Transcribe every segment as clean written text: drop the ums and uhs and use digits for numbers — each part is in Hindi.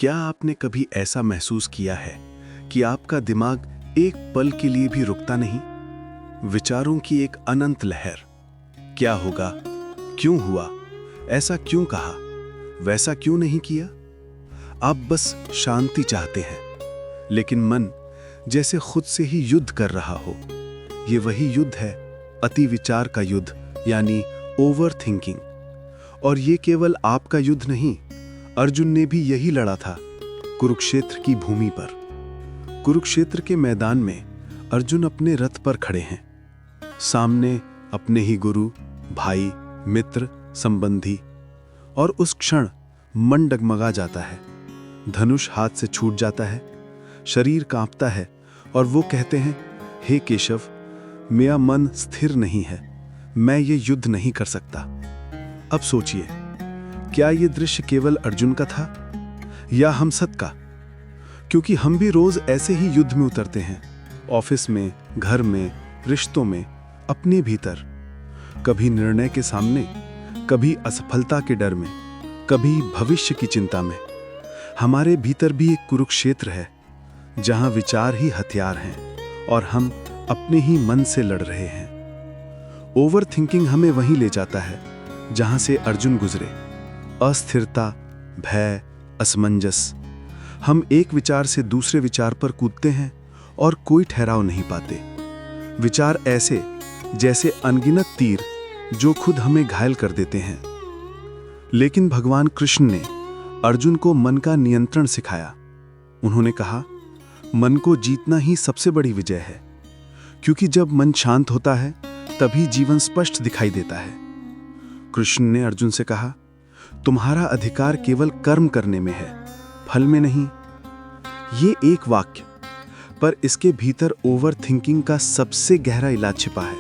क्या आपने कभी ऐसा महसूस किया है कि आपका दिमाग एक पल के लिए भी रुकता नहीं? विचारों की एक अनंत लहर। क्या होगा? क्यों हुआ? ऐसा क्यों कहा? वैसा क्यों नहीं किया? आप बस शांति चाहते हैं, लेकिन मन जैसे खुद से ही युद्ध कर रहा हो। ये वही युद्ध है, अति विचार का युद्ध, यानी ओवर थिंकिंग। और ये केवल आपका युद्ध नहीं, अर्जुन ने भी यही लड़ा था कुरुक्षेत्र की भूमि पर। कुरुक्षेत्र के मैदान में अर्जुन अपने रथ पर खड़े हैं। सामने अपने ही गुरु, भाई, मित्र, संबंधी। और उस क्षण मन डगमगा जाता है, धनुष हाथ से छूट जाता है, शरीर कांपता है और वो कहते हैं, हे केशव, मेरा मन स्थिर नहीं है, मैं ये युद्ध नहीं कर सकता। अब सोचिए, क्या ये दृश्य केवल अर्जुन का था या हम सबका? क्योंकि हम भी रोज ऐसे ही युद्ध में उतरते हैं, ऑफिस में, घर में, रिश्तों में, अपने भीतर। कभी निर्णय के सामने, कभी असफलता के डर में, कभी भविष्य की चिंता में। हमारे भीतर भी एक कुरुक्षेत्र है, जहां विचार ही हथियार हैं और हम अपने ही मन से लड़ रहे हैं। ओवर थिंकिंग हमें वहीं ले जाता है जहां से अर्जुन गुजरे। अस्थिरता, भय, असमंजस। हम एक विचार से दूसरे विचार पर कूदते हैं और कोई ठहराव नहीं पाते। विचार ऐसे जैसे अनगिनत तीर जो खुद हमें घायल कर देते हैं। लेकिन भगवान कृष्ण ने अर्जुन को मन का नियंत्रण सिखाया। उन्होंने कहा, मन को जीतना ही सबसे बड़ी विजय है, क्योंकि जब मन शांत होता है तभी जीवन स्पष्ट दिखाई देता है। कृष्ण ने अर्जुन से कहा, तुम्हारा अधिकार केवल कर्म करने में है, फल में नहीं। ये एक वाक्य, पर इसके भीतर ओवर थिंकिंग का सबसे गहरा इलाज छिपा है।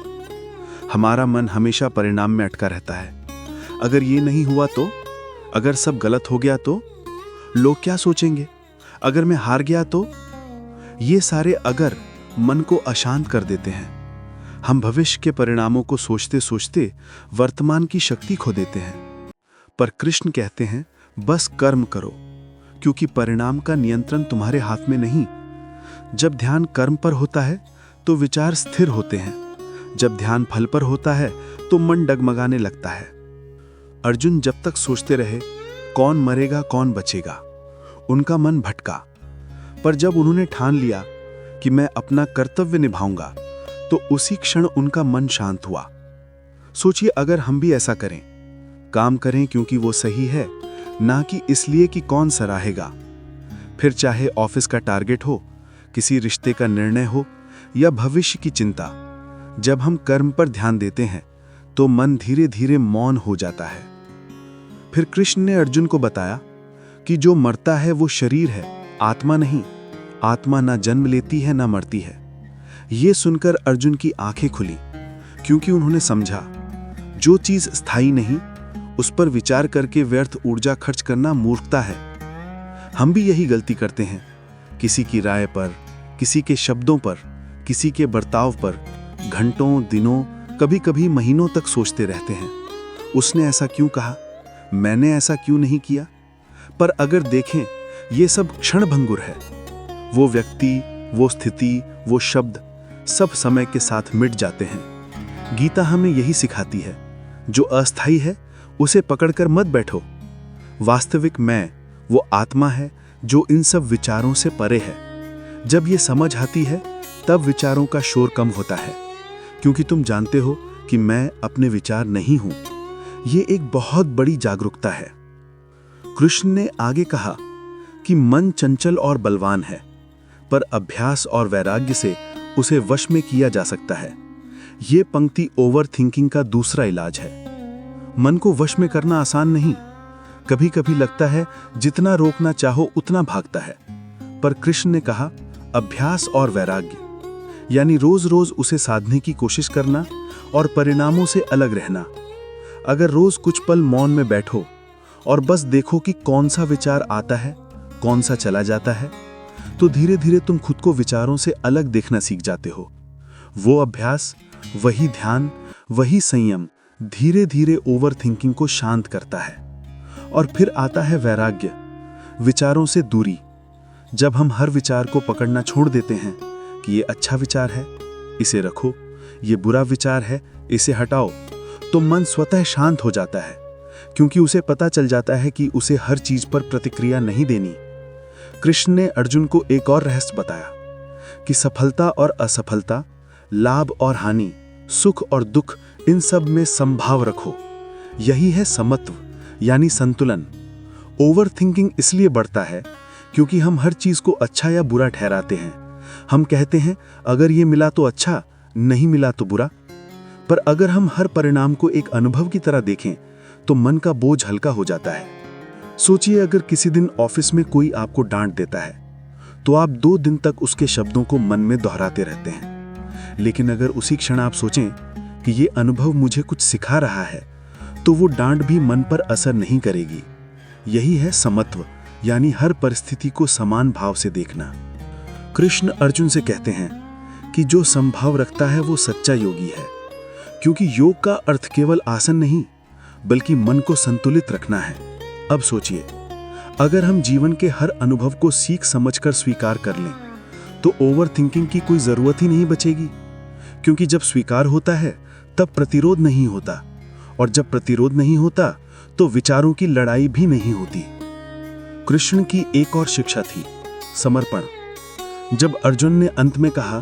हमारा मन हमेशा परिणाम में अटका रहता है। अगर ये नहीं हुआ तो, अगर सब गलत हो गया तो, लोग क्या सोचेंगे, अगर मैं हार गया तो। ये सारे अगर मन को अशांत कर देते हैं। हम भविष्य के परिणामों को सोचते सोचते वर्तमान की शक्ति खो देते हैं। पर कृष्ण कहते हैं, बस कर्म करो, क्योंकि परिणाम का नियंत्रण तुम्हारे हाथ में नहीं। जब ध्यान कर्म पर होता है तो विचार स्थिर होते हैं। जब ध्यान फल पर होता है तो मन डगमगाने लगता है। अर्जुन जब तक सोचते रहे कौन मरेगा कौन बचेगा, उनका मन भटका। पर जब उन्होंने ठान लिया कि मैं अपना कर्तव्य निभाऊंगा, तो उसी क्षण उनका मन शांत हुआ। सोचिए, अगर हम भी ऐसा करें, काम करें क्योंकि वो सही है, ना कि इसलिए कि कौन सराहेगा। फिर चाहे ऑफिस का टारगेट हो, किसी रिश्ते का निर्णय हो या भविष्य की चिंता, जब हम कर्म पर ध्यान देते हैं तो मन धीरे धीरे मौन हो जाता है। फिर कृष्ण ने अर्जुन को बताया कि जो मरता है वो शरीर है, आत्मा नहीं। आत्मा ना जन्म लेती है ना मरती है। ये सुनकर अर्जुन की आंखें खुली, क्योंकि उन्होंने समझा, जो चीज स्थायी नहीं उस पर विचार करके व्यर्थ ऊर्जा खर्च करना मूर्खता है। हम भी यही गलती करते हैं, किसी की राय पर, किसी के शब्दों पर, किसी के बर्ताव पर घंटों, दिनों, कभी कभी महीनों तक सोचते रहते हैं। उसने ऐसा क्यों कहा, मैंने ऐसा क्यों नहीं किया। पर अगर देखें, ये सब क्षणभंगुर है। वो व्यक्ति, वो स्थिति, वो शब्द सब समय के साथ मिट जाते हैं। गीता हमें यही सिखाती है, जो अस्थायी है उसे पकड़कर मत बैठो। वास्तविक मैं वो आत्मा है जो इन सब विचारों से परे है। जब ये समझ आती है तब विचारों का शोर कम होता है, क्योंकि तुम जानते हो कि मैं अपने विचार नहीं हूं। ये एक बहुत बड़ी जागरूकता है। कृष्ण ने आगे कहा कि मन चंचल और बलवान है, पर अभ्यास और वैराग्य से उसे वश में किया जा सकता है। ये पंक्ति ओवर थिंकिंग का दूसरा इलाज है। मन को वश में करना आसान नहीं। कभी कभी लगता है जितना रोकना चाहो उतना भागता है। पर कृष्ण ने कहा, अभ्यास और वैराग्य, यानी रोज रोज उसे साधने की कोशिश करना और परिणामों से अलग रहना। अगर रोज कुछ पल मौन में बैठो और बस देखो कि कौन सा विचार आता है, कौन सा चला जाता है, तो धीरे धीरे तुम खुद को विचारों से अलग देखना सीख जाते हो। वो अभ्यास, वही ध्यान, वही संयम धीरे धीरे ओवर थिंकिंग को शांत करता है। और फिर आता है वैराग्य। विचारों से दूरी। जब हम हर विचार को पकड़ना छोड़ देते हैं कि ये अच्छा विचार है, इसे रखो, ये बुरा विचार है, इसे हटाओ, तो मन स्वतः शांत हो जाता है, क्योंकि उसे पता चल जाता है कि उसे हर चीज पर प्रतिक्रिया नहीं देनी। कृष्ण ने अर्जुन को एक और रहस्य बताया कि सफलता और असफलता, लाभ और हानि, सुख और दुख, इन सब में संभाव रखो। यही है समत्व, यानी संतुलन। ओवर थिंकिंग इसलिए बढ़ता है क्योंकि हम हर चीज को अच्छा या बुरा ठहराते हैं। हम कहते हैं अगर ये मिला तो अच्छा, नहीं मिला तो बुरा। पर अगर हम हर परिणाम को एक अनुभव की तरह देखें तो मन का बोझ हल्का हो जाता है। सोचिए, अगर किसी दिन ऑफिस में कोई आपको डांट देता है तो आप 2 दिन तक उसके शब्दों को मन में दोहराते रहते हैं। लेकिन अगर उसी क्षण आप सोचें कि ये अनुभव मुझे कुछ सिखा रहा है, तो वो डांट भी मन पर असर नहीं करेगी। यही है समत्व, यानी हर परिस्थिति को समान भाव से देखना। कृष्ण अर्जुन से कहते हैं कि जो समभाव रखता है वो सच्चा योगी है, क्योंकि योग का अर्थ केवल आसन नहीं, बल्कि मन को संतुलित रखना है। अब सोचिए, अगर हम जीवन के हर अनुभव को सीख समझकर स्वीकार कर लें तो ओवर थिंकिंग की कोई जरूरत ही नहीं बचेगी, क्योंकि जब स्वीकार होता है तब प्रतिरोध नहीं होता, और जब प्रतिरोध नहीं होता तो विचारों की लड़ाई भी नहीं होती। कृष्ण की एक और शिक्षा थी समर्पण। जब अर्जुन ने अंत में कहा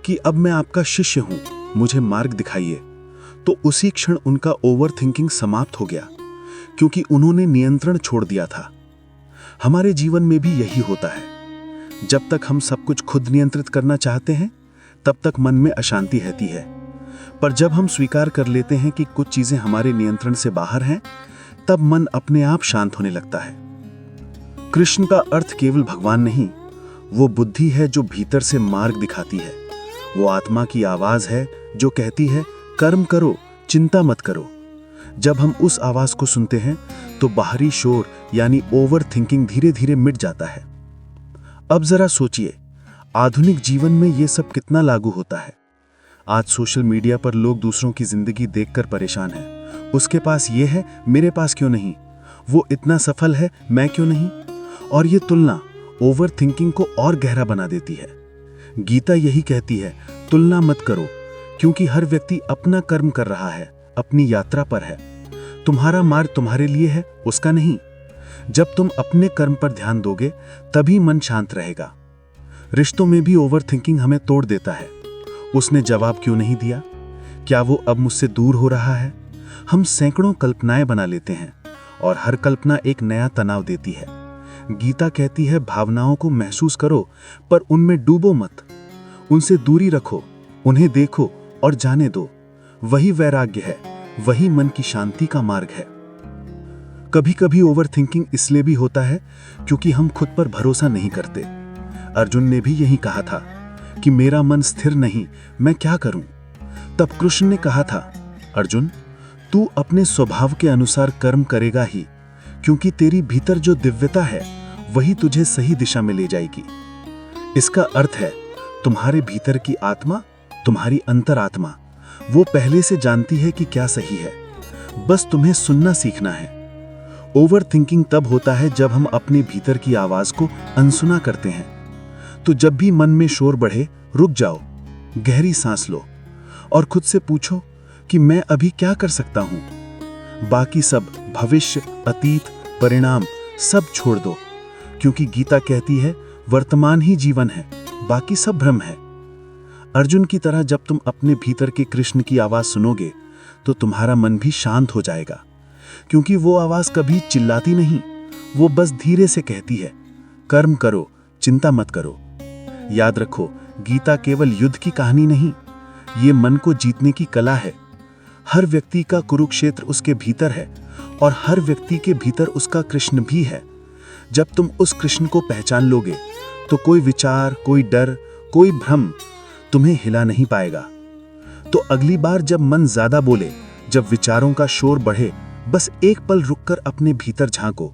कि अब मैं आपका शिष्य हूं, मुझे मार्ग दिखाइए, तो उसी क्षण उनका ओवर थिंकिंग समाप्त हो गया, क्योंकि उन्होंने नियंत्रण छोड़ दिया था। हमारे जीवन में भी यही होता है। जब तक हम सब कुछ खुद नियंत्रित करना चाहते हैं, तब तक मन में अशांति रहती है। पर जब हम स्वीकार कर लेते हैं कि कुछ चीजें हमारे नियंत्रण से बाहर हैं, तब मन अपने आप शांत होने लगता है। कृष्ण का अर्थ केवल भगवान नहीं, वो बुद्धि है जो भीतर से मार्ग दिखाती है। वो आत्मा की आवाज है जो कहती है कर्म करो, चिंता मत करो। जब हम उस आवाज को सुनते हैं तो बाहरी शोर यानी ओवर थिंकिंग धीरे धीरे मिट जाता है। अब जरा सोचिए, आधुनिक जीवन में ये सब कितना लागू होता है। आज सोशल मीडिया पर लोग दूसरों की जिंदगी देखकर परेशान हैं। उसके पास ये है, मेरे पास क्यों नहीं? वो इतना सफल है, मैं क्यों नहीं? और ये तुलना ओवर थिंकिंग को और गहरा बना देती है। गीता यही कहती है, तुलना मत करो, क्योंकि हर व्यक्ति अपना कर्म कर रहा है, अपनी यात्रा पर है। तुम्हारा मार्ग तुम्हारे लिए है, उसका नहीं। जब तुम अपने कर्म पर ध्यान दोगे तभी मन शांत रहेगा। रिश्तों में भी ओवर थिंकिंग हमें तोड़ देता है। उसने जवाब क्यों नहीं दिया? क्या वो अब मुझसे दूर हो रहा है? हम सैकड़ों कल्पनाएं बना लेते हैं और हर कल्पना एक नया तनाव देती है। गीता कहती है भावनाओं को महसूस करो, पर उनमें डूबो मत। उनसे दूरी रखो, उन्हें देखो और जाने दो। वही वैराग्य है, वही मन की शांति का मार्ग है। कभी कभी ओवर थिंकिंग इसलिए भी होता है क्योंकि हम खुद पर भरोसा नहीं करते। अर्जुन ने भी यही कहा था कि मेरा मन स्थिर नहीं, मैं क्या करूं? तब कृष्ण ने कहा था, अर्जुन, तू अपने स्वभाव के अनुसार कर्म करेगा ही, क्योंकि तेरी भीतर जो दिव्यता है वही तुझे सही दिशा में ले जाएगी। इसका अर्थ है, तुम्हारे भीतर की आत्मा, तुम्हारी अंतरात्मा, वो पहले से जानती है कि क्या सही है, बस तुम्हें सुनना सीखना है। ओवर थिंकिंग तब होता है जब हम अपने भीतर की आवाज को अनसुना करते हैं। तो जब भी मन में शोर बढ़े, रुक जाओ, गहरी सांस लो और खुद से पूछो कि मैं अभी क्या कर सकता हूं। बाकी सब, भविष्य, अतीत, परिणाम, सब छोड़ दो, क्योंकि गीता कहती है वर्तमान ही जीवन है, बाकी सब भ्रम है। अर्जुन की तरह जब तुम अपने भीतर के कृष्ण की आवाज सुनोगे तो तुम्हारा मन भी शांत हो जाएगा, क्योंकि वो आवाज कभी चिल्लाती नहीं, वो बस धीरे से कहती है कर्म करो, चिंता मत करो। याद रखो, गीता केवल युद्ध की कहानी नहीं, ये मन को जीतने की कला है। हर व्यक्ति का कुरुक्षेत्र उसके भीतर है और हर व्यक्ति के भीतर उसका कृष्ण भी है। जब तुम उस कृष्ण को पहचान लोगे तो कोई विचार, कोई डर, कोई भ्रम तुम्हें हिला नहीं पाएगा। तो अगली बार जब मन ज्यादा बोले, जब विचारों का शोर बढ़े, बस एक पल रुककर अपने भीतर झांको।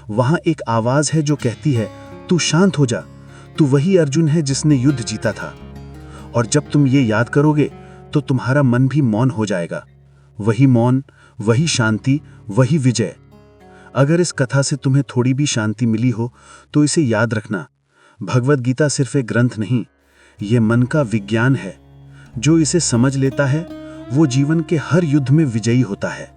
वहां एक आवाज है जो कहती है तू शांत हो जा, तू वही अर्जुन है जिसने युद्ध जीता था। और जब तुम ये याद करोगे तो तुम्हारा मन भी मौन हो जाएगा। वही मौन, वही शांति, वही विजय। अगर इस कथा से तुम्हें थोड़ी भी शांति मिली हो तो इसे याद रखना, भगवद गीता सिर्फ एक ग्रंथ नहीं, ये मन का विज्ञान है। जो इसे समझ लेता है वो जीवन के हर युद्ध में विजयी होता है।